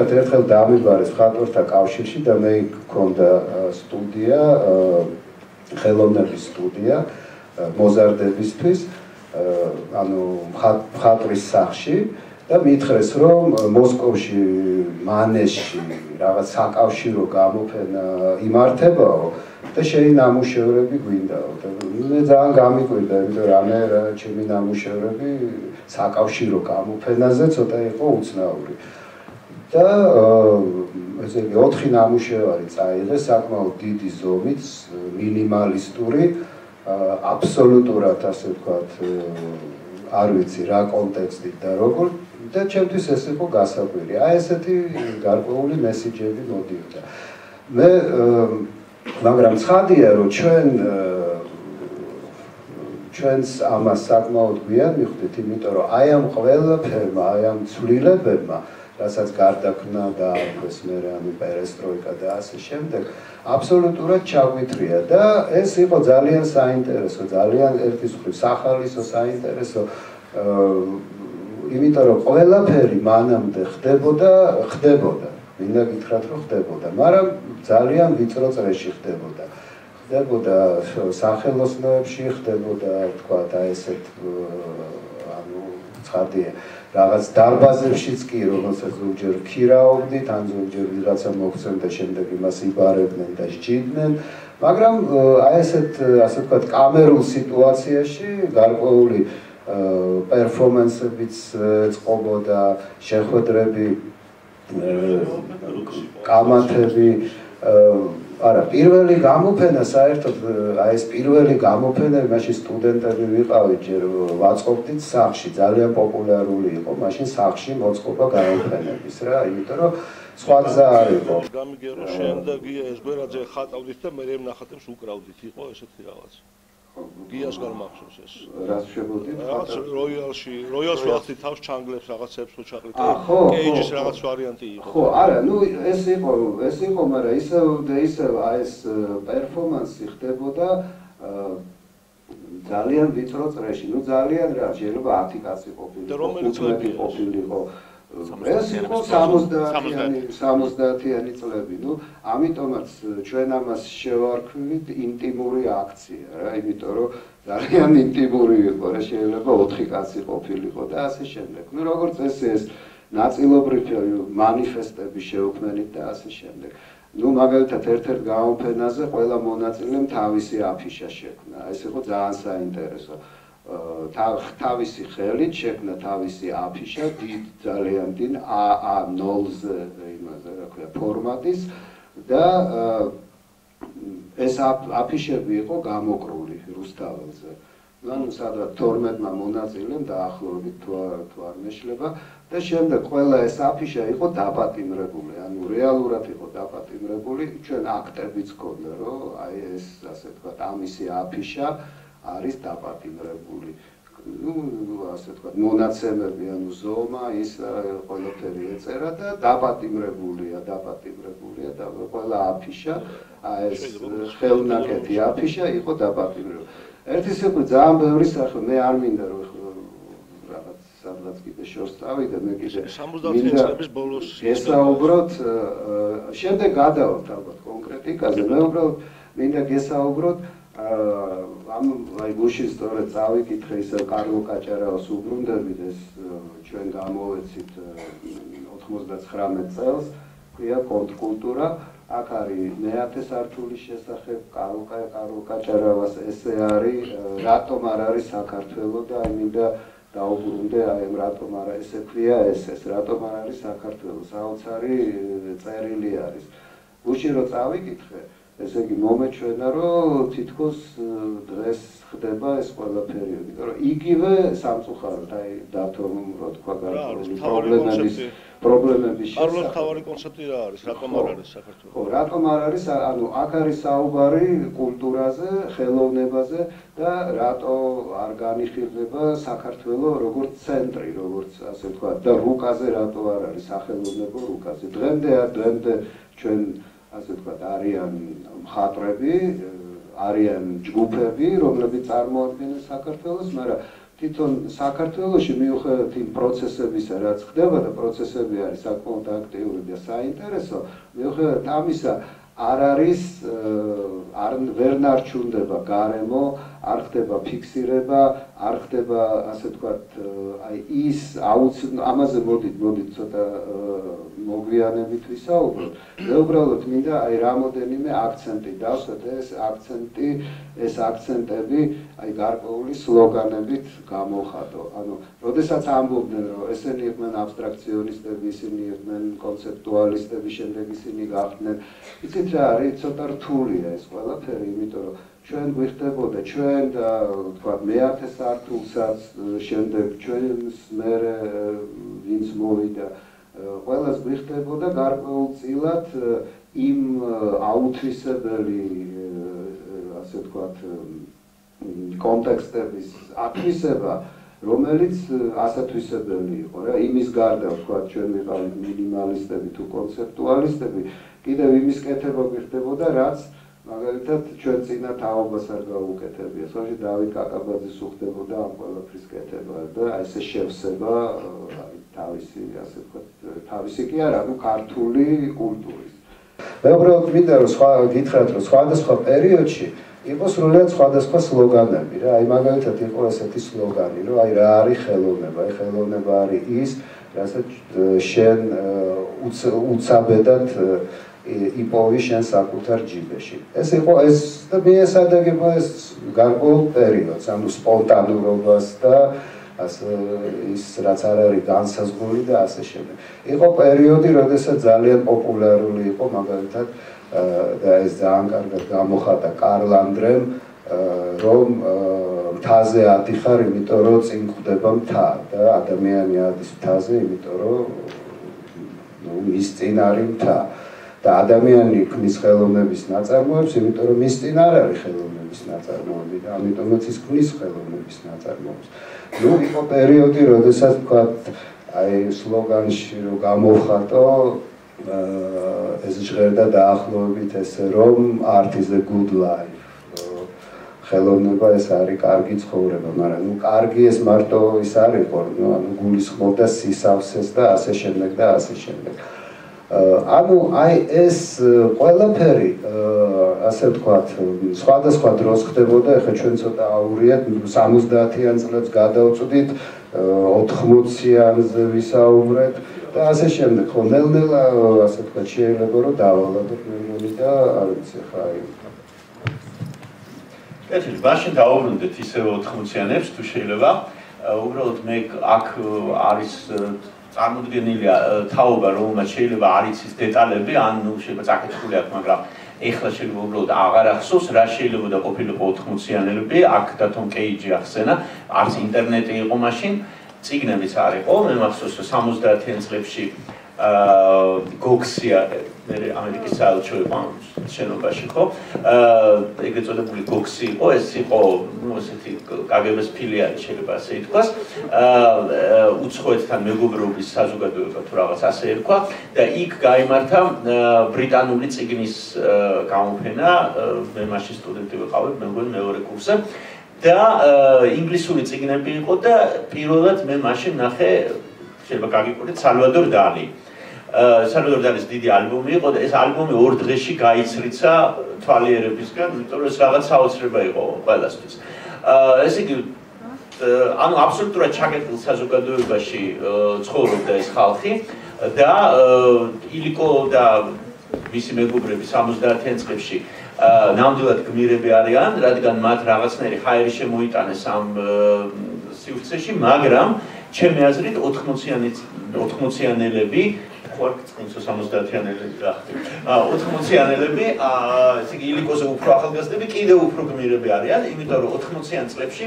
ერთხელ დაამიბარეს მხატვართა კავშირში და მე მქონდა სტუდია, ხელოვნების სტუდია მოზარდებისთვის, ანუ მხატვრის სახლში და მითხრეს, რომ მოსკოვში, მანეში რაღაც საკავშირო გამოფენა იმართებაო და შენი ნამუშევრები გვინდაო. მე ძალიან გამიკვირდა, იმიტომ რომ ჩემი ნამუშევრები საკავშირო გამოფენაზე ცოტა იყო უცნაური. და ესე იგი 4 ნამუშევარი წაიღეს, საკმაოდ დიდი ზომით, მინიმალისტური, აბსოლუტურად ასე ვთქვათ, არ ვიცი რა კონტექსტით და როგორ და ჩემთვის ეს იყო გასაკვირი. აი ესეთი გარკვეული მესიჯები მოდიოდა. მე მაგრამ ცხადია, რომ ჩვენს ამას საკმაოდ გვიან მივხვდით, იმიტომ რომ აი ამ ყველაფერმა, აი ამ ცვლილებებმა რასაც გარდაქმნა და აქვეს მე რამე პერესტროიკა და ასე შემდეგ, აბსოლუტურად ჩაგვითრია და ეს იყო ძალიან საინტერესო, ძალიან ერთის მხრივ სახალისო საინტერესო, იმიტომ რომ ყველაფერი მანამდე ხდებოდა, მინდა გითხრათ, რომ ხდებოდა, მაგრამ ძალიან ვიწრო წრეში ხდებოდა. ხდებოდა სახელოსნოებში, ხდებოდა, ვთქვათ, აი ესეთ ანუ ცხადია რაღაც დარბაზებშიც კი, რომელსაც ზოგჯერ ქირაობდით, ან ზოგჯერ ვიღაცა მოგვცემ და შემდეგ იმას იბარებდნენ და სჯიდნენ, მაგრამ აი ესეთ, ასე ვთქვათ, კამერულ სიტუაციაში გარკვეული პერფორმანსებიც წყობოდა, შეხვედრები, კამათები, არა, პირველი გამოფენა საერთოდ, აი ეს პირველი გამოფენები, მაშინ სტუდენტები ვიყავით, ჯერ ვაწყობდით სახლში, ძალიან პოპულარული იყო, მაშინ სახლში მოწყობა გამოფენების რა, იმიტომ რომ სხვა გზა არ იყო. გამიგერო შემდეგია ეს გვერდზე ხატავდით და მე ნახატებს უკრავდით, იყო ესეთი რაღაც. გიას გამახსოვს ეს. რას შეგოდით? რაღაც როიალს ვახდით თავს ჩანგლებს რაღაცებს უჩაყრით. კეიჯის რაღაც ვარიანტი იყო. ხო, არა, ნუ ეს იყო, მაგრამ ისევ აი ეს პერფორმანსი ხდებოდა ძალიან ვიწრო წრეში. ნუ ძალიან რა, შეიძლება 10 კაცი ყოფილიყო. და რომელი წლები ყოფილიყო? ეს იყო 70-იანი წლები, ნუ ამიტომაც ჩვენ ამას შევარქვით ინტიმური აქცია რა, იმიტომ რომ ძალიან ინტიმური იყო რა, შეიძლება 4 კაცი ყოფილიყო და ასე შემდეგ. ნუ როგორც ეს ნაწილობრივი მანიფესტები შეუქმნით და ასე შემდეგ. ნუ მაგალითად ერთ-ერთ გამოფენაზე ყველა მონაწილემ თავისი აფიშა შექმნა. ეს იყო ძალიან საინტერესო. თავისი ხელით შექმნა თავისი აფიშა, ძალიან დიდ A0-ზე იმაზე რა ქვია ფორმატის და ეს აფიშები იყო გამოკრული რუსთაველზე. ანუ სადღაც 12 მონაწილემ დაახლოებით თუ არ მეშლება და შემდეგ ყველა ეს აფიშა იყო დაპატიმრებული, ანუ რეალურად იყო დაპატიმრებული, ჩვენ აქტებიც გქონდა, რომ აი ეს ასე ვთქვათ, ამისი აფიშა არის დაპატიმრებული. ნუ ასე ვთქვათ, მონაცემები, ანუ ზომა, ის ყველაფერი ეწერა და დაპატიმრებულია და ყველა აფიშა, ეს ხელნაკეთი აფიშა იყო დაპატიმრებული. ერთის იყო ძალიან ბევრი სახე, მე არ მინდა რომ რაღაც სადღაც კიდე შორს წავიდე, მე კიდე 70 წლების ბოლოს გესაუბროთ, შემდეგ გადავართ ალბათ კონკრეტიკაზე, მე უბრალოდ მინდა გესაუბროთ აი გუშინ სწორედ წავიკითხე ისე კარლო კაჭარავას უბრუნდებით, ეს ჩვენ გამოვეცით 99 წელს, ქვია კონტრკულტურა, აქ არის მეათე სართულის შესახებ კარლო კაჭარავას ესე არის, რატომ არ არის საქართველო და აი მინდა დაუბრუნდე აი რატომ არა ესე ქვია ეს რატომ არ არის საქართველო, საოცარი წერილი არის. გუშინ რო წავიკითხე, ესე იგი მომეჩვენა, რომ თითქოს დღეს ხდება ეს ყველაფერი, იმიტომ რომ იგივე სამწუხაროდ აი დათომ რო თქვა გარკვეული პრობლემების შესახებ. კარლოს თავარი კონცეფტი რა არის, რატომ არ არის საქართველო? ხო, რატომ არ არის, ანუ აქ არის საუბარი კულტურაზე, ხელოვნებაზე და რატო არ განიხილება საქართველო როგორც ცენტრი, როგორც ასე ვთქვათ, და რუკაზე რატო არ არის სახელოვნებო რუკაზე. დღემდე ჩვენ ასე ვთქვათ, არიან მხატვრები, არიან ჯგუფები, რომლებიც წარმოადგენენ საქართველოს, მაგრამ თვითონ საქართველოში მიუხედავად იმ პროცესებისა, რაც ხდება და პროცესები არის საკმაოდ აქტიური და საინტერესო, მიუხედავად ამისა არ არის ვერ ნარჩუნდება გარემო, არ ხდება ფიქსირება, არ ხდება ასე ვთქვათ, აი ის ამაზე მოდით ცოტა მოგვიანებით ვისაუბროთ. მე უბრალოდ მინდა აი რამოდენიმე აქცენტი დავსვათ, ეს აქცენტები აი გარკვეული სლოგანებით გამოვხატო. ანუ, როდესაც ამბობდნენ, რომ ესენი იყვნენ აბსტრაქციონისტები, ისინი იყვნენ კონცეპტუალისტები, შემდეგ ისინი გახდნენ. იცით რა არის, ცოტა რთულია ეს ყველაფერი, იმიტომ რომ ჩვენ გვიხდებოდა ჩვენ და თქვა მე-10 საათულსაც შემდეგ ჩვენს მერე ვინც მოვიდა ყველას გვიხდებოდა გარკვეულწილად იმ აუთვისებელი ასე ვთქვათ კონტექსტების ათვისება რომელიც ასათვისებელი იყო რა იმის გარდა ვთქვათ ჩვენ ვიყავით მინიმალისტები თუ კონცეპტუალისტები კიდევ იმის კეთება გვიხდებოდა რაც მაგალითად ჩვენ წინა თაობას არ გავუკეთებია. სწორედ დავით კაკაბაძის უხდებოდა ამ ყველაფრის კეთება და ესე შევსება თავისი ასე ვთქვათ თავისი კი არა, ანუ ქართული კულტურის. მე უბრალოდ მინდა რომ გითხრათ რომ სხვადასხვა პერიოდში იყო სრულიად სხვადასხვა სლოგანები რა. აი მაგალითად იყო ესეთი სლოგანი რომ აი რა არის ხელოვნება. აი ხელოვნება არის ის, რასაც შენ უცაბედად იპოვი შენ საკუთარ ჯიბეში. ეს იყო ეს და მიესადაგება ეს გარკვეულ პერიოდს, ანუ სპონტანურობას და ასე ის რაც არ არის განსაზღვრული და ასე შემდეგ. იყო პერიოდი, როდესაც ძალიან პოპულარული იყო მაგალითად და ეს ძალიან კარგად გამოხატა კარლ ანდრემ, რომ მთაზე ადიხარ, იმიტომ რომ წინ ხვდება მთა და ადამიანი ადის მთაზე, იმიტომ რომ მის წინ არის მთა. და ადამიანი ქმნის ხელოვნების ნაწარმოებს, იმიტომ რომ მის წინ არ არის ხელოვნების ნაწარმოები და ამიტომაც ის ქმნის ხელოვნების ნაწარმოებს. ნუ იყო პერიოდი, როდესაც ვთქვათ, აი სლოგანში რომ გამოვხატო ეს ჟღერდა დაახლოებით ესე რომ art is a good life. ხელოვნება ეს არის კარგი ცხოვრება, მაგრამ ნუ კარგი ეს მარტო ის არ იყო, ანუ გულისხმობდა სისავსეს და ასე შემდეგ და ასე შემდეგ. ანუ აი ეს ყველაფერი ასე ვთქვათ სხვადასხვა დროს ხდებოდა, ეხლა ჩვენ ცოტა აურიათ 70-იან წლებს გადავწვდით 80-იანზე ვისაუბრეთ და ასე შემდეგ. ხო ნელ-ნელა ასე ვთქვათ შეიძლება რომ დავალადოთ მე მგონი და არ ვიცი ხა აი კეთილი, მაშინ დავუბრუნდეთ ისევ 80-იანებს თუ შეიძლება. უბრალოდ მე აქ არის წარმოდგენილია თაობა, რომელმაც შეიძლება არ იცის დეტალები, ან ნუ შეიძლება წაკითხული აქვს, მაგრამ ეხლა შეიძლება უბრალოდ აღარ ახსოვს, რა შეიძლება და ყოფილიყო 80-იანები, აქ და თომ კეიჯი ახსენა, არც ინტერნეტი იყო მაშინ, წიგნებიც არ იყო, მე მახსოვს, რომ 70-იან წლებში გოქსია ამერიკის საელჩო იყო შენობაში ხო ეგრეთ წოდებული გოქსი იყო ეს იყო ესეთი კგბ-ს ფილიალი შეიძლება ასე ითქვას უცხოეთთან მეგობრობის საზოგადოება თუ რაღაც ასე ერქვა და იქ გაიმართა ბრიტანული წიგნის გამოფენა მე მაშინ სტუდენტი ვიყავი მე მგონი მეორე კურსზე და ინგლისური წიგნები იყო და პირველად მე მაშინ ნახე შეიძლება გაგიკვირდეთ სალვადორ დალი სალვადორ დალის დიდი ალბომი იყო და ეს ალბომი 2 დღეში გაიცრიცა თვალიერებისგან, იმიტომ რომ ეს რაღაც საოცრება იყო ყველასთვის. ესე იგი ანუ აბსოლუტურად ჩაკეტილ საზოგადოებაში ცხოვრობდა ეს ხალხი და ილიკო და მისი მეგობრები 70-იან წლებში ნამდვილად გმირები არიან, რადგან მათ რაღაცნაირი ჰაერი შემოიტანეს ამ სივრცეში, მაგრამ ჩემი აზრით 80-იანელები ხوار წინსო 70-იანელები რა 80-იანელები ესე იგი ილიკოზე უფრო ახალგაზრდები კიდევ უფრო გმირები არიან იმიტომ რომ 80-იან წლებში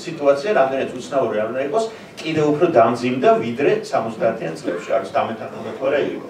სიტუაცია რამდენად უცნაური არ უნდა იყოს კიდევ უფრო დამძიმდა ვიდრე 70-იან წლებში არის დამეთანხმება თუ არა ილიკო